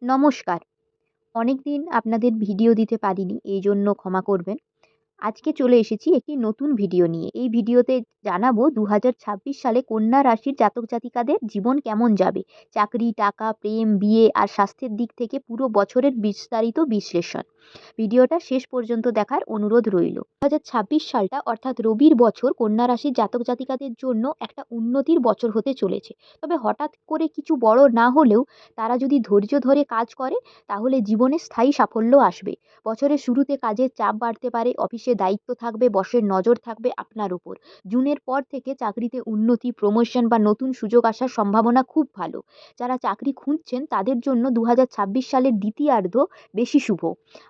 নমস্কার। অনেকদিন আপনাদের ভিডিও দিতে পারিনি, এই জন্য ক্ষমা করবেন। আজকে চলে এসেছি একটি নতুন ভিডিও নিয়ে। এই ভিডিওতে জানাবো ২০২৬ সালে কন্যা রাশির জাতক জাতিকাদের জীবন কেমন যাবে। চাকরি, টাকা, প্রেম, বিয়ে আর স্বাস্থ্যের দিক থেকে পুরো বছরের বিস্তারিত বিশ্লেষণ। ভিডিওটা শেষ পর্যন্ত দেখার অনুরোধ রইল। ২০২৬ সালটা অর্থাৎ রবির বছর কন্যা রাশির জাতক জাতিকাদের জন্য একটা উন্নতির বছর হতে চলেছে। তবে হঠাৎ করে কিছু বড় না হলেও তারা যদি ধৈর্য ধরে কাজ করে তাহলে জীবনে স্থায়ী সাফল্য আসবে। বছরের শুরুতে কাজের চাপ বাড়তে পারে, অফিসে দায়িত্ব থাকবে, বসের নজর থাকবে আপনার উপর। জুনের পর থেকে চাকরিতে উন্নতি, প্রমোশন বা নতুন সুযোগ আসার সম্ভাবনা খুব ভালো। যারা চাকরি খুঁজছেন তাদের জন্য ২০২৬ সালের দ্বিতীয়ার্ধ বেশি শুভ।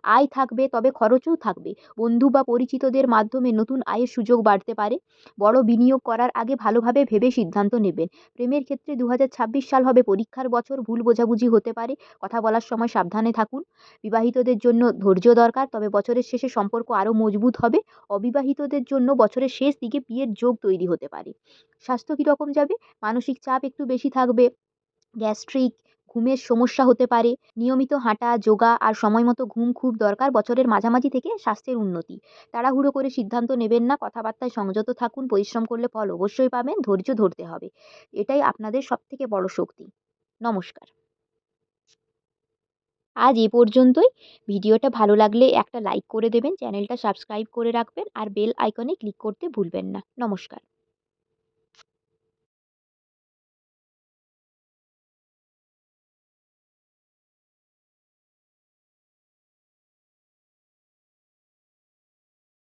আয় থাকবে, তবে খরচও থাকবে। বন্ধু বা পরিচিতদের মাধ্যমে নতুন আয়ের সুযোগ বাড়তে পারে। বড় বিনিয়োগ করার আগে ভালোভাবে ভেবে সিদ্ধান্ত নেবেন। প্রেমের ক্ষেত্রে ২০২৬ সাল হবে পরীক্ষার বছর, ভুল বোঝাবুঝি হতে পারে, কথা বলার সময় সাবধানে থাকুন। বিবাহিতদের জন্য ধৈর্য দরকার, তবে বছরের শেষে সম্পর্ক আরও মজবুত হবে। অবিবাহিতদের জন্য বছরের শেষ দিকে বিয়ের যোগ তৈরি হতে পারে। স্বাস্থ্য কীরকম যাবে? মানসিক চাপ একটু বেশি থাকবে, গ্যাস্ট্রিক, ঘুমের সমস্যা হতে পারে। নিয়মিত হাঁটা, যোগা আর সময়মতো ঘুম খুব দরকার বছরের মাঝামাঝি থেকে স্বাস্থ্যের উন্নতি। তাড়াহুড়ো করে সিদ্ধান্ত নেবেন না, কথাবার্তায় সংযত থাকুন। পরিশ্রম করলে ফল অবশ্যই পাবেন, ধৈর্য ধরতে হবে। এটাই আপনাদের সবথেকে বড় শক্তি। নমস্কার। আজ এ পর্যন্তই। ভিডিওটা ভালো লাগলে একটা লাইক করে দেবেন, চ্যানেলটা সাবস্ক্রাইব করে রাখবেন আর বেল আইকনে ক্লিক করতে ভুলবেন না। নমস্কার।